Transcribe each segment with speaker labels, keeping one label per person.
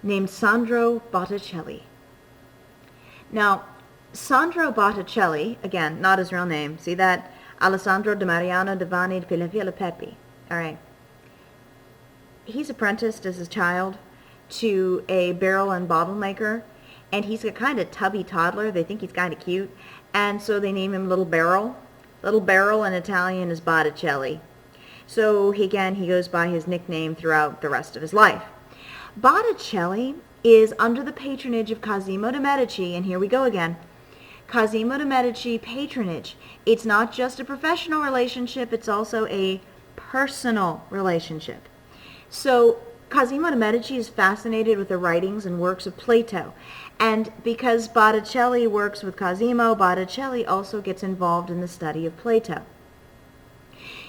Speaker 1: named Sandro Botticelli. Now, Sandro Botticelli, again, not his real name, see that? Alessandro de Mariano de Vanni de Pilavilla Pepi. All right. He's apprenticed as a child to a barrel and bottle maker, and he's a kind of tubby toddler. They think he's kind of cute, and so they name him Little Barrel. Little Barrel in Italian is Botticelli. So he goes by his nickname throughout the rest of his life. Botticelli is under the patronage of Cosimo de' Medici, and here we go again. Cosimo de' Medici patronage. It's not just a professional relationship, it's also a personal relationship. So Cosimo de' Medici is fascinated with the writings and works of Plato. And because Botticelli works with Cosimo, Botticelli also gets involved in the study of Plato.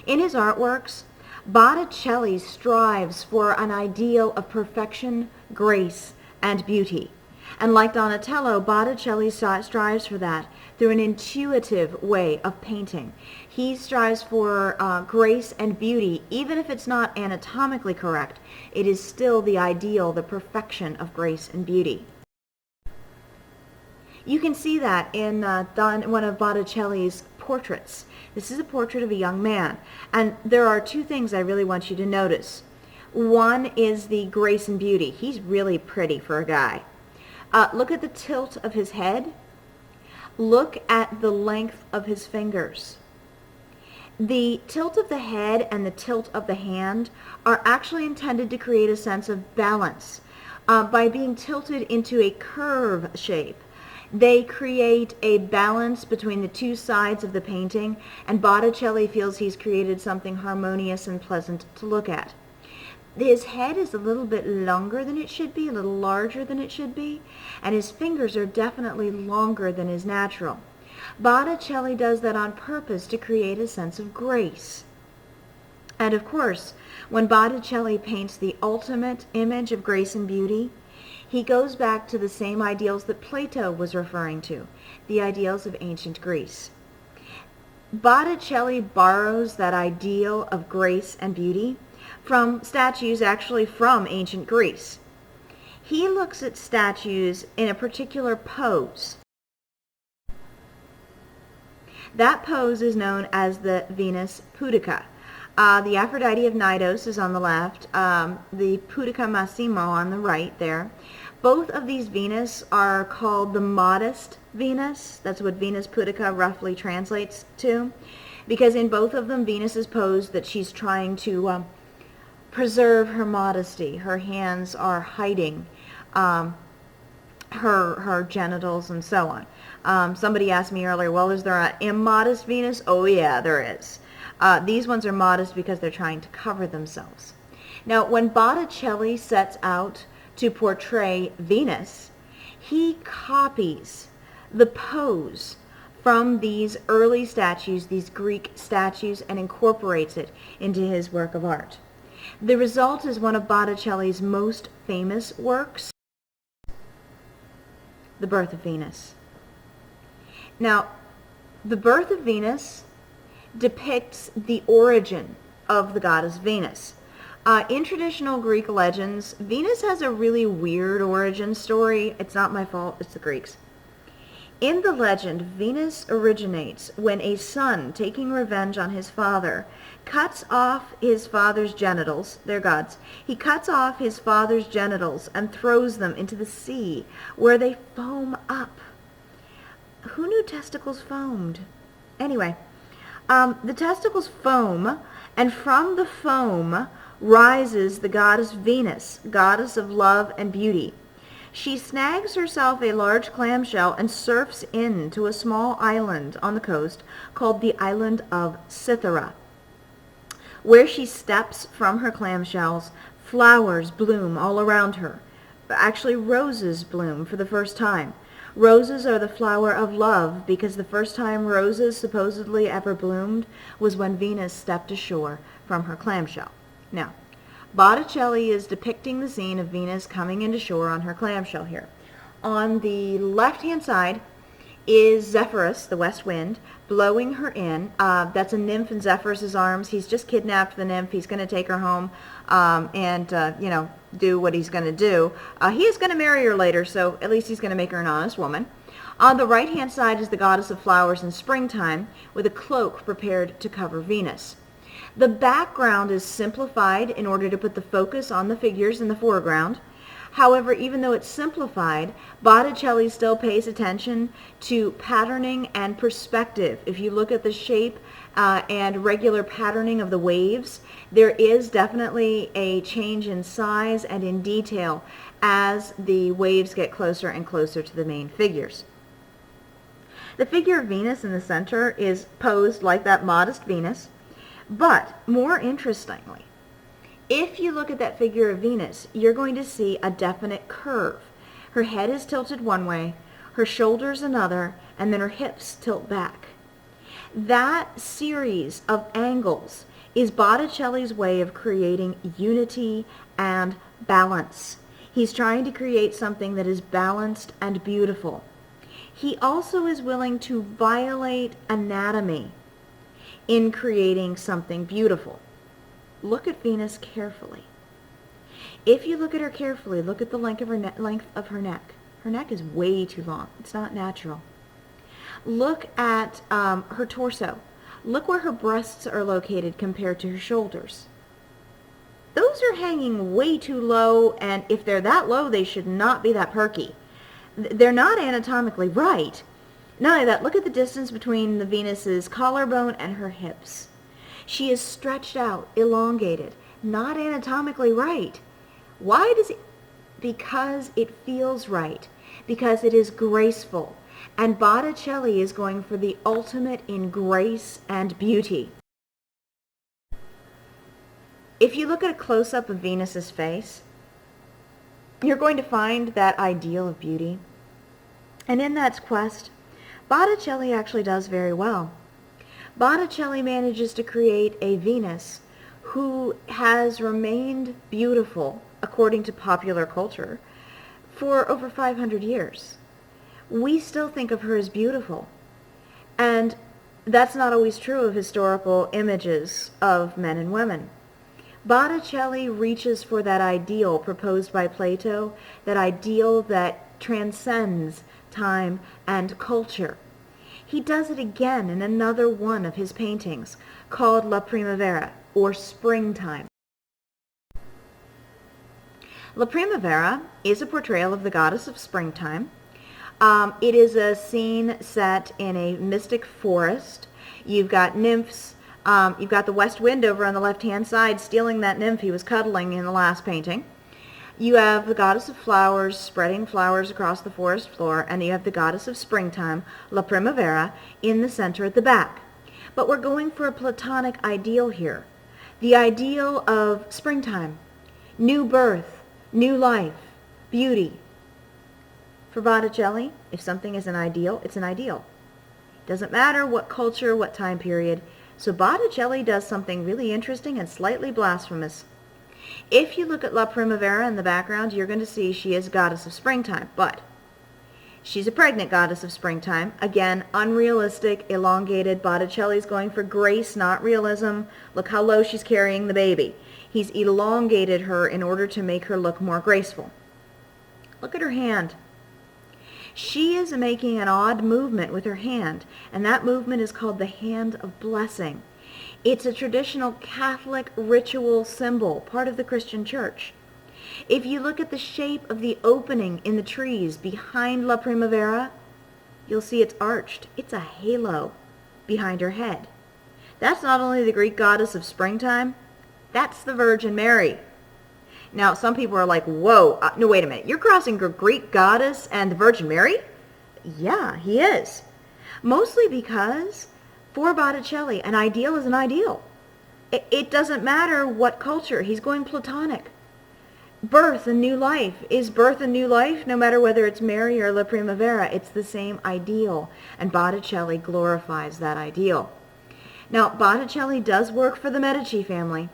Speaker 1: In his artworks, Botticelli strives for an ideal of perfection, grace, and beauty. And like Donatello, Botticelli strives for that through an intuitive way of painting. He strives for grace and beauty, even if it's not anatomically correct. It is still the ideal, the perfection of grace and beauty. You can see that in one of Botticelli's portraits. This is a portrait of a young man, and there are two things I really want you to notice. One is the grace and beauty. He's really pretty for a guy. Look at the tilt of his head. Look at the length of his fingers. The tilt of the head and the tilt of the hand are actually intended to create a sense of balance. By being tilted into a curve shape, they create a balance between the two sides of the painting, and Botticelli feels he's created something harmonious and pleasant to look at. His head is a little bit longer than it should be, a little larger than it should be, and his fingers are definitely longer than is natural. Botticelli does that on purpose to create a sense of grace. And of course, when Botticelli paints the ultimate image of grace and beauty, he goes back to the same ideals that Plato was referring to, the ideals of ancient Greece. Botticelli borrows that ideal of grace and beauty from statues actually from ancient Greece. He looks at statues in a particular pose. That pose is known as the Venus Pudica. The Aphrodite of Cnidos is on the left, the Pudica Massimo on the right there. Both of these Venus are called the modest Venus. That's what Venus Pudica roughly translates to, because in both of them Venus is posed that she's trying to preserve her modesty. Her hands are hiding her genitals and so on. Somebody asked me earlier, well, is there an immodest Venus? Oh yeah, there is. These ones are modest because they're trying to cover themselves. Now, when Botticelli sets out to portray Venus, he copies the pose from these early statues, these Greek statues, and incorporates it into his work of art. The result is one of Botticelli's most famous works, The Birth of Venus. Now, The Birth of Venus depicts the origin of the goddess Venus. In traditional Greek legends, Venus has a really weird origin story. It's not my fault, it's the Greeks. In the legend, Venus originates when a son, taking revenge on his father, cuts off his father's genitals. They're gods. He cuts off his father's genitals and throws them into the sea, where they foam up. Who knew testicles foamed? Anyway, the testicles foam, and from the foam rises the goddess Venus, goddess of love and beauty. She snags herself a large clamshell and surfs into a small island on the coast called the island of Cythera. Where she steps from her clamshells, flowers bloom all around her. Actually, roses bloom for the first time. Roses are the flower of love because the first time roses supposedly ever bloomed was when Venus stepped ashore from her clamshell. Now, Botticelli is depicting the scene of Venus coming into shore on her clamshell here. On the left-hand side is Zephyrus, the west wind, blowing her in. That's a nymph in Zephyrus's arms. He's just kidnapped the nymph. He's going to take her home and do what he's going to do. He is going to marry her later, so at least he's going to make her an honest woman. On the right-hand side is the goddess of flowers in springtime with a cloak prepared to cover Venus. The background is simplified in order to put the focus on the figures in the foreground. However, even though it's simplified, Botticelli still pays attention to patterning and perspective. If you look at the shape and regular patterning of the waves, there is definitely a change in size and in detail as the waves get closer and closer to the main figures. The figure of Venus in the center is posed like that modest Venus, but more interestingly, if you look at that figure of Venus, you're going to see a definite curve. Her head is tilted one way, her shoulders another, and then her hips tilt back. That series of angles is Botticelli's way of creating unity and balance. He's trying to create something that is balanced and beautiful. He also is willing to violate anatomy in creating something beautiful. Look at Venus carefully. If you look at her carefully, look at the length of her neck. Her neck is way too long. It's not natural. Look at her torso. Look where her breasts are located compared to her shoulders. Those are hanging way too low, and if they're that low, they should not be that perky. They're not anatomically right. Not only that, look at the distance between the Venus's collarbone and her hips. She is stretched out, elongated, not anatomically right. Why does it? Because it feels right, because it is graceful. And Botticelli is going for the ultimate in grace and beauty. If you look at a close-up of Venus's face, you're going to find that ideal of beauty. And in that quest, Botticelli actually does very well. Botticelli manages to create a Venus who has remained beautiful, according to popular culture, for over 500 years. We still think of her as beautiful. And that's not always true of historical images of men and women. Botticelli reaches for that ideal proposed by Plato, that ideal that transcends time and culture. He does it again in another one of his paintings called La Primavera, or Springtime. La Primavera is a portrayal of the goddess of springtime. It is a scene set in a mystic forest. You've got nymphs. You've got the west wind over on the left-hand side stealing that nymph he was cuddling in the last painting. You have the goddess of flowers spreading flowers across the forest floor, and you have the goddess of springtime, La Primavera, in the center at the back. But we're going for a Platonic ideal here. The ideal of springtime, new birth, new life, beauty. For Botticelli, if something is an ideal, it's an ideal. It doesn't matter what culture, what time period. So Botticelli does something really interesting and slightly blasphemous. If you look at La Primavera in the background, you're going to see she is goddess of springtime, but she's a pregnant goddess of springtime. Again, unrealistic, elongated. Botticelli's going for grace, not realism. Look how low she's carrying the baby. He's elongated her in order to make her look more graceful. Look at her hand. She is making an odd movement with her hand, and that movement is called the hand of blessing. It's a traditional Catholic ritual symbol, part of the Christian church. If you look at the shape of the opening in the trees behind La Primavera, you'll see it's arched. It's a halo behind her head. That's not only the Greek goddess of springtime, that's the Virgin Mary. Now, some people are like, whoa, no, wait a minute. You're crossing the Greek goddess and the Virgin Mary? Yeah, he is. Mostly because for Botticelli, an ideal is an ideal. It doesn't matter what culture. He's going Platonic. Birth and new life. Is birth and new life, no matter whether it's Mary or La Primavera, it's the same ideal. And Botticelli glorifies that ideal. Now, Botticelli does work for the Medici family.